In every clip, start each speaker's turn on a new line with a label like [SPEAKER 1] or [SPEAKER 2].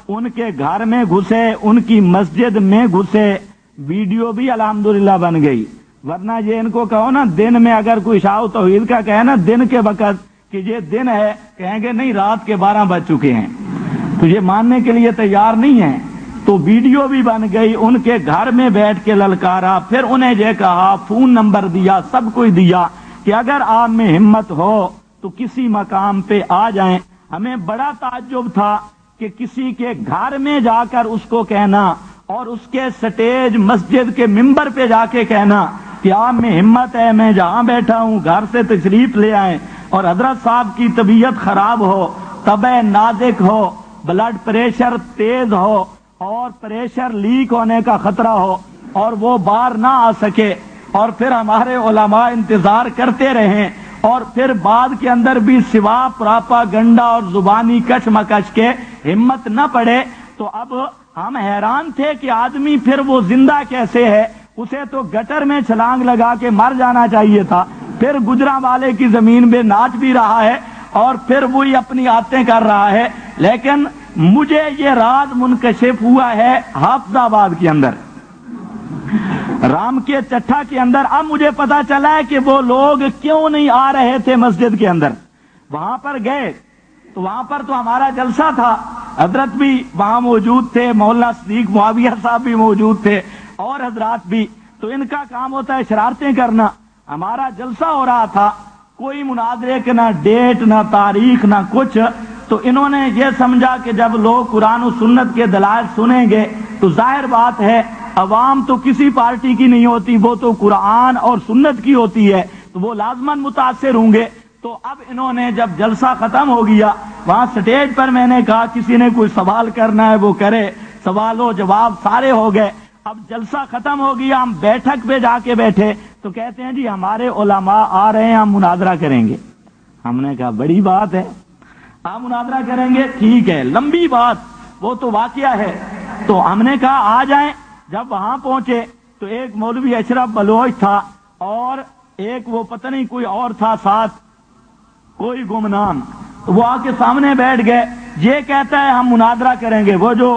[SPEAKER 1] उनके घर में घुसे, उनकी मस्जिद में घुसे, वीडियो भी अल्हम्दुलिल्लाह बन गई। वरना ये इनको कहो ना दिन में अगर कोई शाह तौहीद का कहे ना दिन के वक्त कि ये दिन है, कहेंगे नहीं रात के 12 बज चुके हैं, तो ये मानने के लिए तैयार नहीं है। तो वीडियो भी बन गई, उनके घर में बैठ के ललकारा, फिर उन्हें ये कहा, फोन नंबर दिया, सब कुछ दिया कि अगर आप में हिम्मत हो तो किसी मकाम पे आ जाएं। हमें बड़ा ताज्जुब था कि किसी के घर में जाकर उसको कहना और उसके स्टेज मस्जिद के मिंबर पे जाके कहना कि आप में हिम्मत है, मैं जहां बैठा हूं घर से तशरीफ ले आए, और हजरत साहब की तबीयत खराब हो, तबीयत नाजुक हो, ब्लड प्रेशर तेज हो और प्रेशर लीक होने का खतरा हो और वो बाहर ना आ सके, और फिर हमारे उलमा इंतजार करते रहें, और फिर बाद के अंदर भी सिवा प्रोपेगेंडा और जुबानी कशमकश के हिम्मत न पड़े। तो अब हम हैरान थे कि आदमी फिर वो जिंदा कैसे है, उसे तो गटर में छलांग लगा के मर जाना चाहिए था, फिर गुजरांवाले की जमीन में नाच भी रहा है और फिर वही अपनी आतें कर रहा है। लेकिन मुझे ये राज मुनकशिफ हुआ है हाफजाबाद के अंदर, राम के चट्ठा के अंदर। अब मुझे पता चला है कि वो लोग क्यों नहीं आ रहे थे मस्जिद के अंदर। वहां पर गए तो वहां पर तो हमारा जलसा था, हजरत भी वहां मौजूद थे, मौलाना सदीक मुआविया साहब भी मौजूद थे और हजरात भी। तो इनका काम होता है शरारतें करना। हमारा जलसा हो रहा था, कोई मुनाजरे के ना डेट ना तारीख ना कुछ। तो इन्होंने ये समझा कि जब लोग कुरान और सुन्नत के दलाइल सुनेंगे तो जाहिर बात है अवाम तो किसी पार्टी की नहीं होती, वो तो कुरान और सुन्नत की होती है, तो वो लाजमन मुतासिर होंगे। तो अब इन्होंने जब जलसा खत्म हो गया, वहां स्टेज पर मैंने कहा किसी ने कोई सवाल करना है वो करे, सवालों जवाब सारे हो गए। अब जलसा खत्म हो गया, हम बैठक पे जाके बैठे तो कहते हैं जी हमारे उलमा आ रहे हैं, हम मुनाजरा करेंगे। हमने कहा बड़ी बात है, आप मुनाजरा करेंगे, ठीक है, लंबी बात, वो तो वाकया है। तो हमने कहा आ जाएं। जब वहां पहुंचे तो एक मौलवी अशरफ बलोच था और एक वो पता नहीं कोई और था साथ, कोई गुमनाम। तो वो आके सामने बैठ गए। ये कहता है हम मुनाजरा करेंगे, वो जो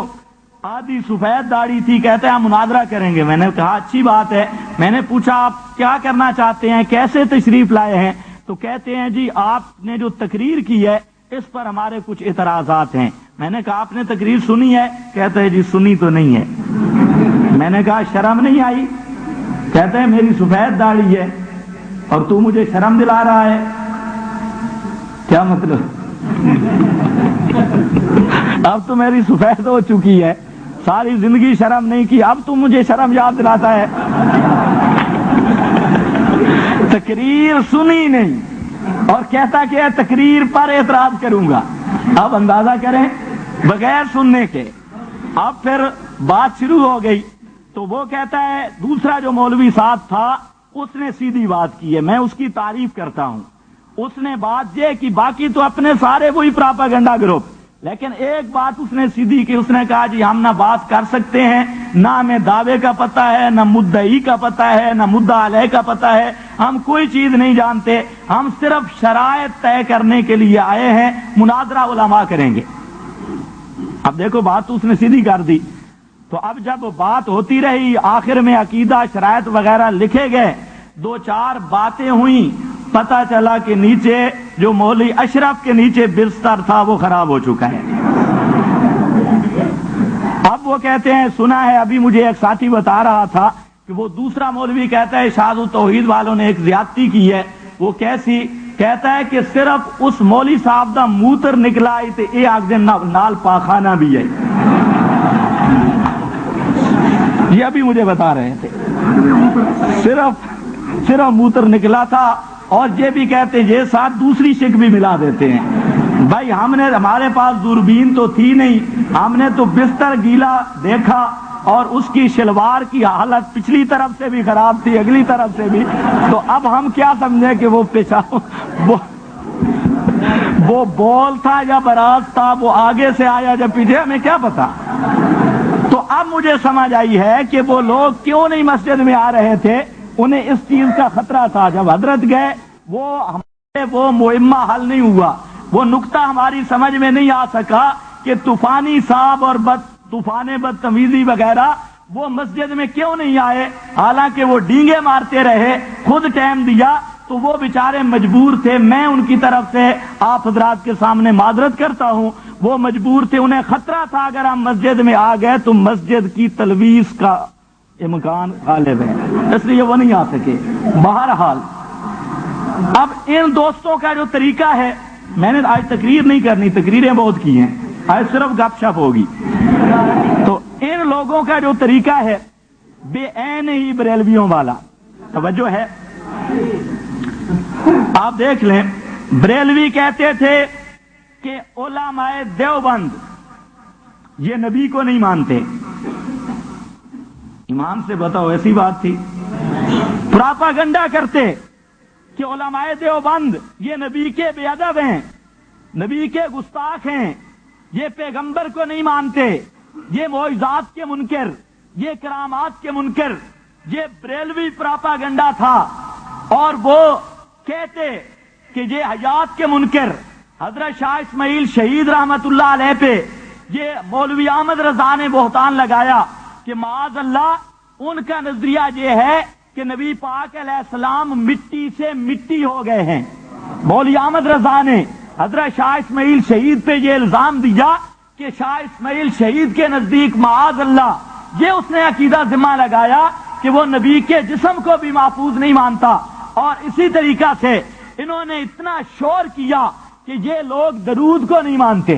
[SPEAKER 1] आधी सफेद दाढ़ी थी कहते हैं हम मुनाजरा करेंगे। मैंने कहा अच्छी बात है। मैंने पूछा आप क्या करना चाहते हैं, कैसे तशरीफ लाए हैं? तो कहते हैं जी आपने जो तकरीर की है इस पर हमारे कुछ इतराजात हैं। मैंने कहा आपने तकरीर सुनी है? कहते हैं जी सुनी तो नहीं है। मैंने कहा शर्म नहीं आई? कहते हैं मेरी सफेद दाढ़ी है और तू मुझे शर्म दिला रहा है, क्या मतलब? अब तो मेरी सफेद हो चुकी है, सारी जिंदगी शर्म नहीं की, अब तू मुझे शर्म याद दिलाता है। तकरीर सुनी नहीं और कहता कि तकरीर पर एतराज करूंगा। अब अंदाजा करें बगैर सुनने के। अब फिर बात शुरू हो गई। तो वो कहता है दूसरा जो मौलवी साहब था उसने सीधी बात की है, मैं उसकी तारीफ करता हूं। उसने बात ये कि बाकी तो अपने सारे वही प्रोपेगेंडा ग्रुप, लेकिन एक बात उसने सीधी की। उसने कहा जी हम ना बात कर सकते हैं, ना हमें दावे का पता है, ना मुद्दई का पता है, ना मुद्दा अलह का पता है, हम कोई चीज नहीं जानते, हम सिर्फ शरायत तय करने के लिए आए हैं, मुनाजरा उलमा करेंगे। अब देखो बात तो उसने सीधी कर दी। तो अब जब बात होती रही, आखिर में अकीदा शरायत वगैरह लिखे गए, दो चार बातें हुई, पता चला कि नीचे जो मौलवी अशरफ के नीचे बिस्तर था वो खराब हो चुका है। अब वो कहते हैं सुना है, अभी मुझे एक साथी बता रहा था कि वो दूसरा मौलवी कहता है शाह तौहीद वालों ने एक ज्यादती की है। वो कैसी? कहता है कि सिर्फ उस मौलवी साहब का मूत्र निकला तो ये आख दिन नाल पाखाना भी है। ये अभी मुझे बता रहे थे, सिर्फ मूत्र निकला था। और ये भी कहते हैं ये साथ दूसरी शिक भी मिला देते हैं। भाई हमारे पास दूरबीन तो थी नहीं, हमने तो बिस्तर गीला देखा और उसकी शलवार की हालत पिछली तरफ से भी खराब थी, अगली तरफ से भी। तो अब हम क्या समझे कि वो पेशाब वो बॉल था या बराज था, वो आगे से आया या पीछे, हमें क्या पता। तो अब मुझे समझ आई है कि वो लोग क्यों नहीं मस्जिद में आ रहे थे, उन्हें इस चीज का खतरा था। जब हजरत गए वो मुहिम्मा हल नहीं हुआ, वो नुक्ता हमारी समझ में नहीं आ सका کہ तूफानी साहब और तूफान बदतमीजी वगैरह वो मस्जिद में क्यों नहीं आए, हालांकि वो डींगे मारते रहे, खुद टाइम दिया, तो वो बेचारे मजबूर थे। मैं उनकी तरफ से आप हजरात के सामने माजरत करता हूँ, वो मजबूर थे, उन्हें खतरा था अगर हम मस्जिद में आ गए तो मस्जिद की तलवीस का इम्कान गालिब है, इसलिए वो नहीं आ सके। बहरहाल अब इन दोस्तों का जो तरीका है, मैंने आज तकरीर नहीं करनी, तकरीरें बहुत की हैं, आज सिर्फ गपशप होगी। तो इन लोगों का जो तरीका है बेऐन ही बरेलवियों वाला, तवज्जो है, आप देख लें। बरेलवी कहते थे कि उलमाए देवबंद ये नबी को नहीं मानते। ईमान से बताओ, ऐसी बात थी? प्रोपेगेंडा करते कि उलमाए देवबंद ये नबी के बेअदब हैं, नबी के गुस्ताख हैं, ये पैगंबर को नहीं मानते, ये मौइज़ात के मुनकर, ये करामात के मुनकर। ये बरेलवी प्रोपेगेंडा था। और वो कहते कि ये हयात के मुनकर हजरत शाह इस्माइल शहीद रहमतुल्लाह अलैह पे ये मौलवी अहमद रजा ने बोहतान लगाया कि माज़ अल्लाह उनका नजरिया ये है कि नबी पाक अलैहिस्सलाम मिट्टी से मिट्टी हो गए हैं। मौलवी अहमद रजा ने हजरत शाह इस्माइल शहीद पे ये इल्जाम दिया कि शाह इस्माइल शहीद के नजदीक माज़ अल्लाह, ये उसने अकीदा जिम्मा लगाया कि वो नबी के जिस्म को भी महफूज नहीं मानता। और इसी तरीका से इन्होंने इतना शोर किया कि ये लोग दरूद को नहीं मानते।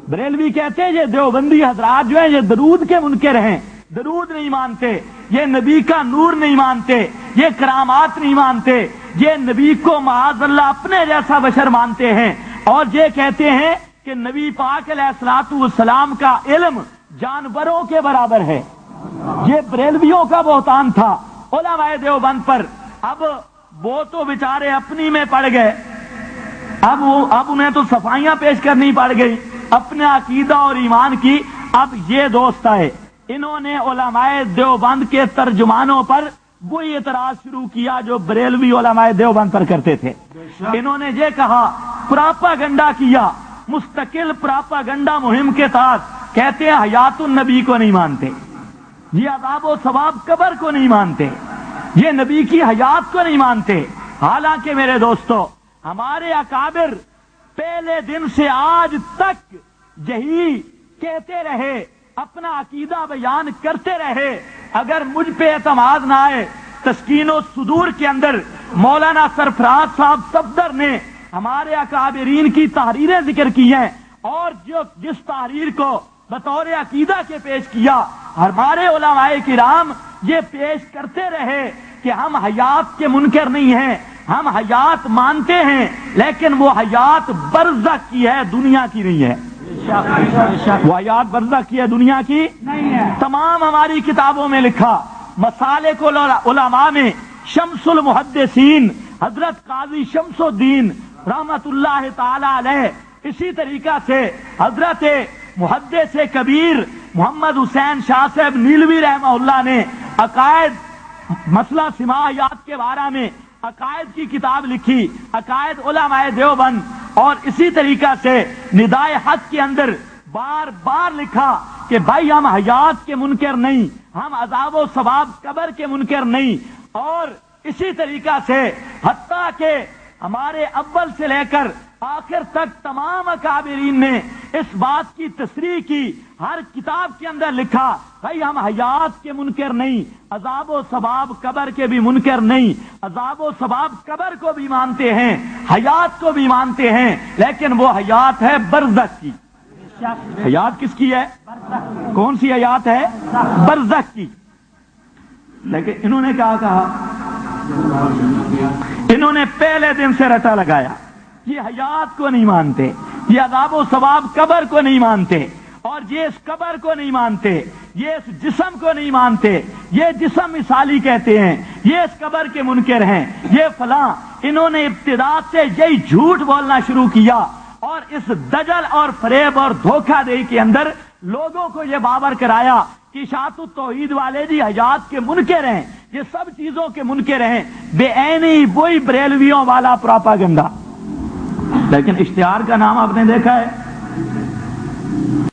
[SPEAKER 1] बरेलवी कहते हैं ये देवबंदी हजरात जो है ये दरूद के मुनकर हैं, दरूद नहीं मानते, ये नबी का नूर नहीं मानते, ये करामात नहीं मानते, ये नबी को माअज़ल्लाह अपने जैसा बशर मानते हैं। और ये कहते हैं कि नबी पाक अलैहिस्सलातु वस्सलाम का इल्म जानवरों के बराबर है। ये बरेलवियों का बोहतान था उलमाए देवबंद पर। अब वो तो बेचारे अपनी में पड़ गए, अब उन्हें तो सफाइयां पेश करनी पड़ गई अपने अकीदा और ईमान की। अब ये दोस्त आए, इन्होंने उलमाए देवबंद के तर्जुमानों पर वही एतराज शुरू किया जो बरेलवी उलमाए देवबंद पर करते थे। इन्होंने ये कहा, प्रोपेगेंडा किया, मुस्तकिल प्रोपेगेंडा मुहिम के तहत कहते हैं हयातुन नबी को नहीं मानते, ये अज़ाब व सवाब कब्र को नहीं मानते, ये नबी की हयात को नहीं मानते। हालांकि मेरे दोस्तों हमारे अकाबिर पहले दिन से आज तक यही कहते रहे, अपना अकीदा बयान करते रहे। अगर मुझ पे एतमाद ना आए, तस्कीनो सुदूर के अंदर मौलाना सरफराज साहब सफदर ने हमारे अकाबिरीन की तहरीरें जिक्र की हैं और जो जिस तहरीर को बतौर अकीदा के पेश किया, हमारे उलमाए किराम ये पेश करते रहे कि हम हयात के मुनकर नहीं हैं, हम हयात मानते हैं, लेकिन वो हयात बरज़ख की है, दुनिया की नहीं है। वो हयात बरज़ख की है, दुनिया की नहीं है। तमाम हमारी किताबों में लिखा, मसालिक उलमा में शम्सुल मुहद्दिसीन हजरत काजी शम्सुद्दीन रहमतुल्लाह ताला अलैह, इसी तरीका से हजरत मुहद्दिस कबीर मोहम्मद हुसैन शाह साहब नीलवी रहमहुल्लाह ने अकायद मसला सिमाहियात के बारे में अकायद की किताब लिखी, अकायद उलमाए देवबंद। और इसी तरीका से निदाए हक के अंदर बार बार लिखा कि भाई हम हयात के मुनकर नहीं, हम अज़ाब व सवाब कब्र के मुनकर नहीं। और इसी तरीका से हत्ता के हमारे अव्वल से लेकर आखिर तक तमाम अकाबिरीन ने इस बात की तस्रीह की, हर किताब के अंदर लिखा भाई हम हयात के मुनकर नहीं, अज़ाब व सवाब कब्र के भी मुनकर नहीं, अज़ाब व सवाब कब्र को भी मानते हैं, हयात को भी मानते हैं, लेकिन वो हयात है बरज़ख की। हयात किसकी है? कौन सी हयात है? बरज़ख की। लेकिन इन्होंने क्या कहा? इन्होंने पहले दिन से रटा लगाया, ये हयात को नहीं मानते, ये अज़ाब व सवाब कब्र को नहीं मानते, और ये इस कब्र को नहीं मानते, ये इस जिस्म को नहीं मानते, ये जिस्म मिसाली कहते हैं, ये इस कब्र के मुनकर हैं, ये फलां। इन्होंने इब्तिदा से यही झूठ बोलना शुरू किया और इस दजल और फरेब और धोखाधड़ी के अंदर लोगों को ये बावर कराया कि शातु तौहीद वाले जी हयात के मुनकर हैं, ये सब चीजों के मुनकर हैं, बेऐनी वही बरेलवियों वाला प्रोपेगेंडा। लेकिन इश्तिहार का नाम आपने देखा है,